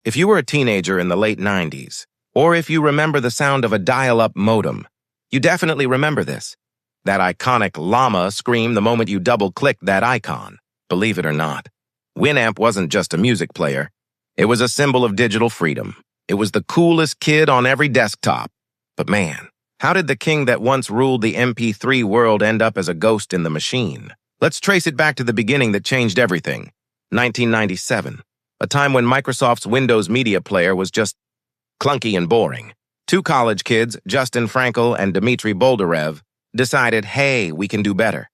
If you were a teenager in the late 90s, or if you remember the sound of a dial-up modem, you definitely remember this. That iconic llama scream the moment you double-clicked that icon. Believe it or not, Winamp wasn't just a music player. It was a symbol of digital freedom. It was the coolest kid on every desktop. But man, how did the king that once ruled the MP3 world end up as a ghost in the machine? Let's trace it back to the beginning that changed everything. 1997, a time when Microsoft's Windows Media Player was just clunky and boring. Two college kids, Justin Frankel and Dmitry Boldarev, decided, hey, we can do better.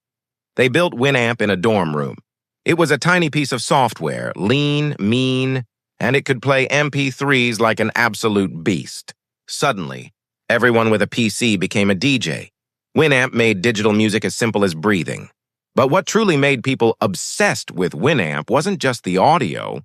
They built Winamp in a dorm room. It was a tiny piece of software, lean, mean, and it could play MP3s like an absolute beast. Suddenly, everyone with a PC became a DJ. Winamp made digital music as simple as breathing. But what truly made people obsessed with Winamp wasn't just the audio,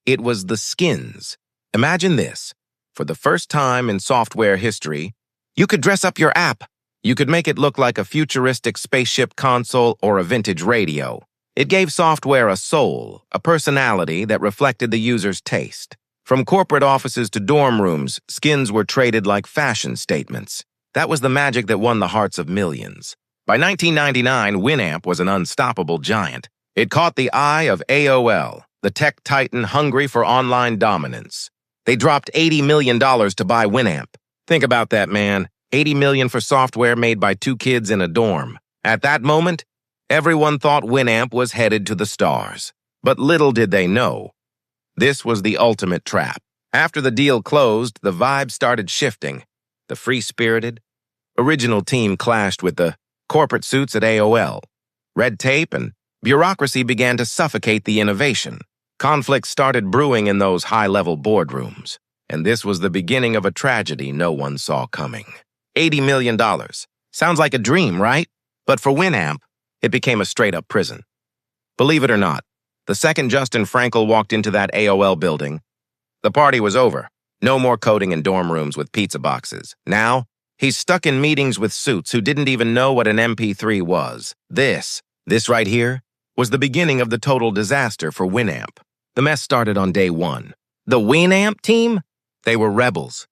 it was the skins. Imagine this. For the first time in software history, you could dress up your app. You could make it look like a futuristic spaceship console or a vintage radio. It gave software a soul, a personality that reflected the user's taste. From corporate offices to dorm rooms, skins were traded like fashion statements. That was the magic that won the hearts of millions. By 1999, Winamp was an unstoppable giant. It caught the eye of AOL, the tech titan hungry for online dominance. They dropped $80 million to buy Winamp. Think about that, man. $80 million for software made by two kids in a dorm. At that moment, everyone thought Winamp was headed to the stars. But little did they know, this was the ultimate trap. After the deal closed, the vibe started shifting. The free-spirited, original team clashed with the corporate suits at AOL. Red tape and bureaucracy began to suffocate the innovation. Conflicts started brewing in those high-level boardrooms. And this was the beginning of a tragedy no one saw coming. $80 million. Sounds like a dream, right? But for Winamp, it became a straight-up prison. Believe it or not, the second Justin Frankel walked into that AOL building, the party was over. No more coding in dorm rooms with pizza boxes. Now, he's stuck in meetings with suits who didn't even know what an MP3 was. This right here, was the beginning of the total disaster for Winamp. The mess started on day one. The Winamp team? They were rebels.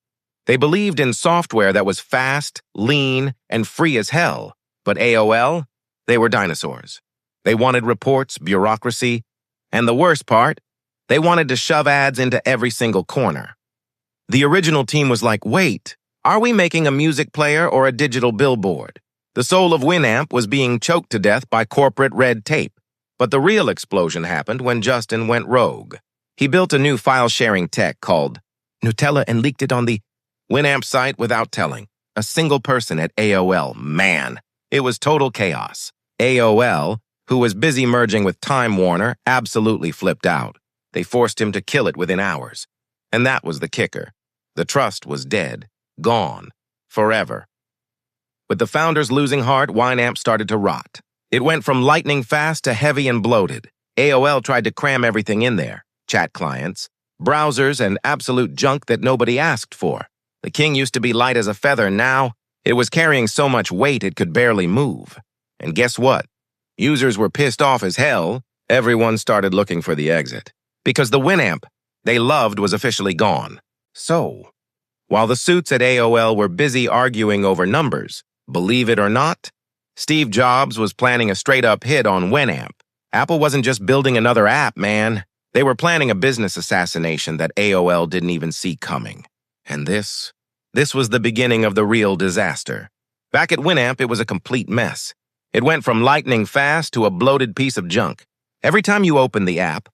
They believed in software that was fast, lean, and free as hell. But AOL, they were dinosaurs. They wanted reports, bureaucracy, and the worst part, they wanted to shove ads into every single corner. The original team was like, wait, are we making a music player or a digital billboard? The soul of Winamp was being choked to death by corporate red tape. But the real explosion happened when Justin went rogue. He built a new file-sharing tech called Nutella and leaked it on the Winamp site without telling a single person at AOL. Man, it was total chaos. AOL, who was busy merging with Time Warner, absolutely flipped out. They forced him to kill it within hours. And that was the kicker. The trust was dead, gone, forever. With the founders losing heart, Winamp started to rot. It went from lightning fast to heavy and bloated. AOL tried to cram everything in there. Chat clients, browsers, and absolute junk that nobody asked for. The king used to be light as a feather. Now, it was carrying so much weight it could barely move. And guess what? Users were pissed off as hell. Everyone started looking for the exit. Because the Winamp they loved was officially gone. So, while the suits at AOL were busy arguing over numbers, believe it or not, Steve Jobs was planning a straight-up hit on Winamp. Apple wasn't just building another app, man. They were planning a business assassination that AOL didn't even see coming. And this was the beginning of the real disaster. Back at Winamp, it was a complete mess. It went from lightning fast to a bloated piece of junk. Every time you opened the app,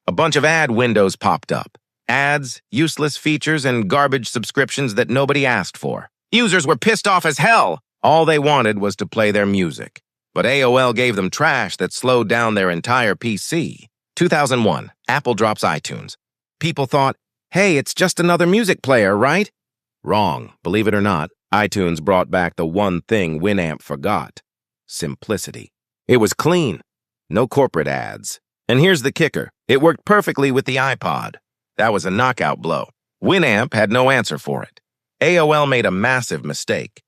a bunch of ad windows popped up. Ads, useless features, and garbage subscriptions that nobody asked for. Users were pissed off as hell. All they wanted was to play their music. But AOL gave them trash that slowed down their entire PC. 2001, Apple drops iTunes. People thought, hey, it's just another music player, right? Wrong. Believe it or not, iTunes brought back the one thing Winamp forgot. Simplicity. It was clean. No corporate ads. And here's the kicker. It worked perfectly with the iPod. That was a knockout blow. Winamp had no answer for it. AOL made a massive mistake.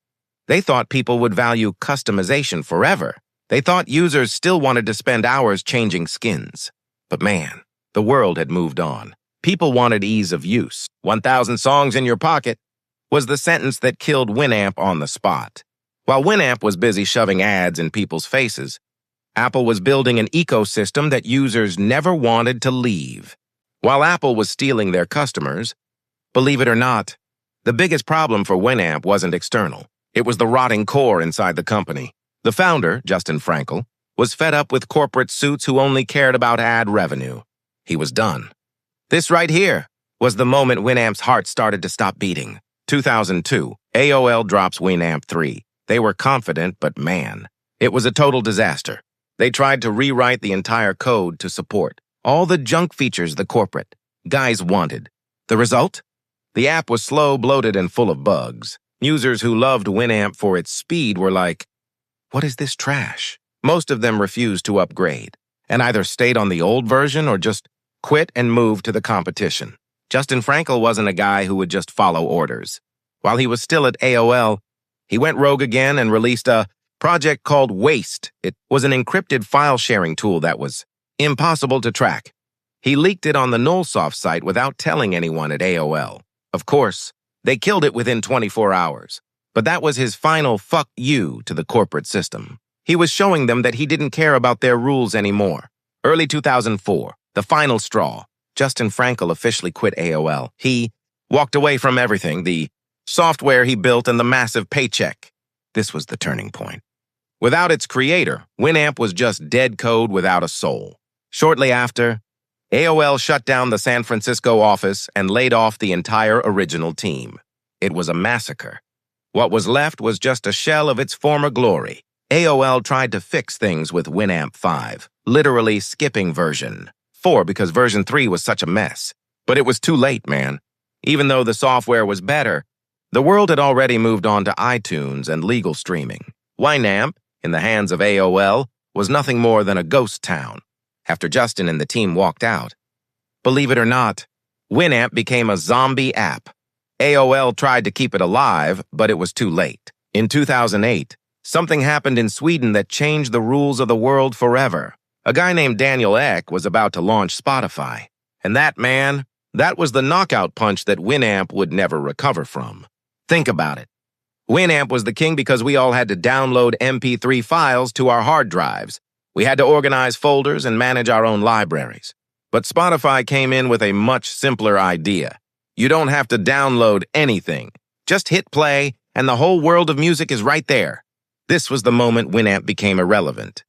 They thought people would value customization forever. They thought users still wanted to spend hours changing skins. But man, the world had moved on. People wanted ease of use. 1,000 songs in your pocket was the sentence that killed Winamp on the spot. While Winamp was busy shoving ads in people's faces, Apple was building an ecosystem that users never wanted to leave. While Apple was stealing their customers, believe it or not, the biggest problem for Winamp wasn't external. It was the rotting core inside the company. The founder, Justin Frankel, was fed up with corporate suits who only cared about ad revenue. He was done. This right here was the moment Winamp's heart started to stop beating. 2002, AOL drops Winamp 3. They were confident, but man, it was a total disaster. They tried to rewrite the entire code to support all the junk features the corporate guys wanted. The result? The app was slow, bloated, and full of bugs. Users who loved Winamp for its speed were like, "What is this trash?" Most of them refused to upgrade, and either stayed on the old version or just quit and moved to the competition. Justin Frankel wasn't a guy who would just follow orders. While he was still at AOL, he went rogue again and released a project called Waste. It was an encrypted file-sharing tool that was impossible to track. He leaked it on the Nullsoft site without telling anyone at AOL. Of course, they killed it within 24 hours. But that was his final fuck you to the corporate system. He was showing them that he didn't care about their rules anymore. Early 2004, the final straw. Justin Frankel officially quit AOL. He walked away from everything, the software he built and the massive paycheck. This was the turning point. Without its creator, Winamp was just dead code without a soul. Shortly after, AOL shut down the San Francisco office and laid off the entire original team. It was a massacre. What was left was just a shell of its former glory. AOL tried to fix things with Winamp 5, literally skipping version 4 because version 3 was such a mess. But it was too late, man. Even though the software was better, the world had already moved on to iTunes and legal streaming. Winamp, in the hands of AOL, was nothing more than a ghost town. After Justin and the team walked out, believe it or not, Winamp became a zombie app. AOL tried to keep it alive, but it was too late. In 2008, something happened in Sweden that changed the rules of the world forever. A guy named Daniel Ek was about to launch Spotify. And that was the knockout punch that Winamp would never recover from. Think about it. Winamp was the king because we all had to download MP3 files to our hard drives. We had to organize folders and manage our own libraries. But Spotify came in with a much simpler idea. You don't have to download anything. Just hit play, and the whole world of music is right there. This was the moment Winamp became irrelevant.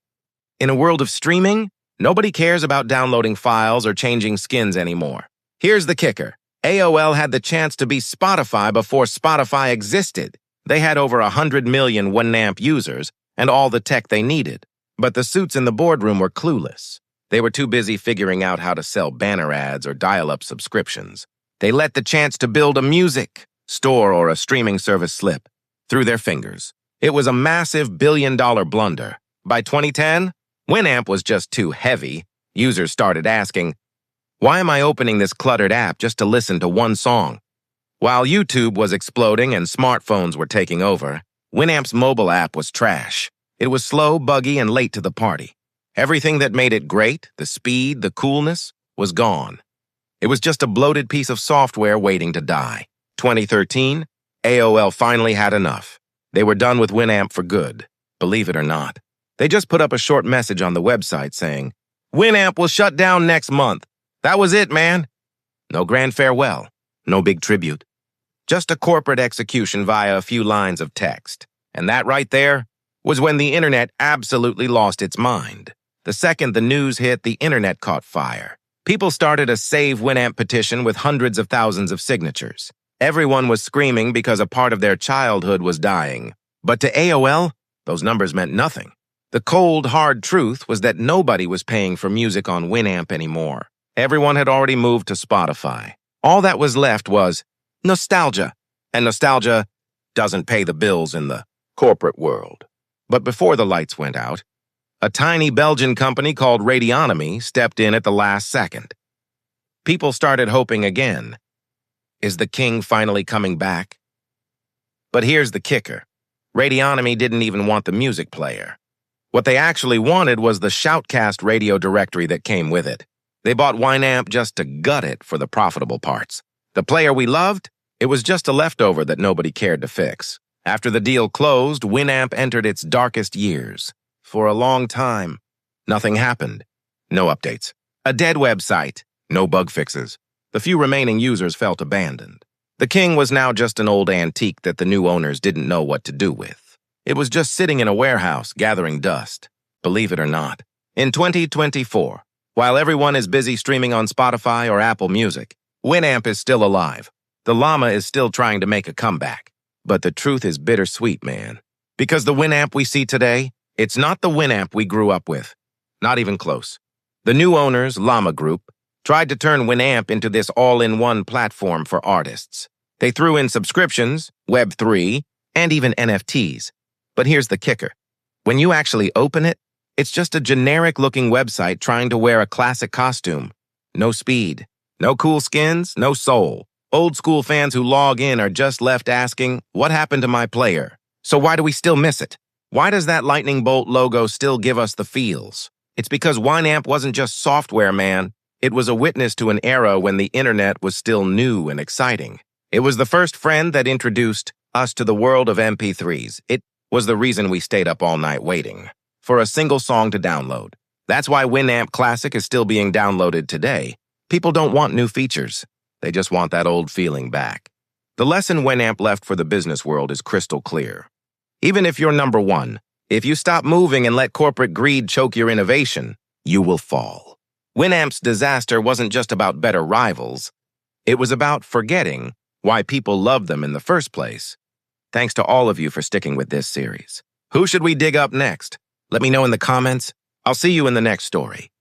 In a world of streaming, nobody cares about downloading files or changing skins anymore. Here's the kicker. AOL had the chance to be Spotify before Spotify existed. They had over 100 million Winamp users and all the tech they needed. But the suits in the boardroom were clueless. They were too busy figuring out how to sell banner ads or dial-up subscriptions. They let the chance to build a music store or a streaming service slip through their fingers. It was a massive billion-dollar blunder. By 2010, Winamp was just too heavy. Users started asking, "Why am I opening this cluttered app just to listen to one song?" While YouTube was exploding and smartphones were taking over, Winamp's mobile app was trash. It was slow, buggy, and late to the party. Everything that made it great, the speed, the coolness, was gone. It was just a bloated piece of software waiting to die. 2013, AOL finally had enough. They were done with Winamp for good, believe it or not. They just put up a short message on the website saying, "Winamp will shut down next month." That was it, man. No grand farewell, no big tribute. Just a corporate execution via a few lines of text. And that right there was when the internet absolutely lost its mind. The second the news hit, the internet caught fire. People started a Save Winamp petition with hundreds of thousands of signatures. Everyone was screaming because a part of their childhood was dying. But to AOL, those numbers meant nothing. The cold, hard truth was that nobody was paying for music on Winamp anymore. Everyone had already moved to Spotify. All that was left was nostalgia. And nostalgia doesn't pay the bills in the corporate world. But before the lights went out, a tiny Belgian company called Radionomy stepped in at the last second. People started hoping again. Is the king finally coming back? But here's the kicker. Radionomy didn't even want the music player. What they actually wanted was the Shoutcast radio directory that came with it. They bought Winamp just to gut it for the profitable parts. The player we loved? It was just a leftover that nobody cared to fix. After the deal closed, Winamp entered its darkest years. For a long time, nothing happened. No updates. A dead website. No bug fixes. The few remaining users felt abandoned. The King was now just an old antique that the new owners didn't know what to do with. It was just sitting in a warehouse, gathering dust. Believe it or not. In 2024, while everyone is busy streaming on Spotify or Apple Music, Winamp is still alive. The llama is still trying to make a comeback. But the truth is bittersweet, man. Because the Winamp we see today, it's not the Winamp we grew up with. Not even close. The new owners, Llama Group, tried to turn Winamp into this all-in-one platform for artists. They threw in subscriptions, Web3, and even NFTs. But here's the kicker. When you actually open it, it's just a generic-looking website trying to wear a classic costume. No speed, no cool skins, no soul. Old-school fans who log in are just left asking, what happened to my player? So why do we still miss it? Why does that lightning bolt logo still give us the feels? It's because Winamp wasn't just software, man. It was a witness to an era when the internet was still new and exciting. It was the first friend that introduced us to the world of MP3s. It was the reason we stayed up all night waiting for a single song to download. That's why Winamp Classic is still being downloaded today. People don't want new features. They just want that old feeling back. The lesson Winamp left for the business world is crystal clear. Even if you're number one, if you stop moving and let corporate greed choke your innovation, you will fall. Winamp's disaster wasn't just about better rivals. It was about forgetting why people loved them in the first place. Thanks to all of you for sticking with this series. Who should we dig up next? Let me know in the comments. I'll see you in the next story.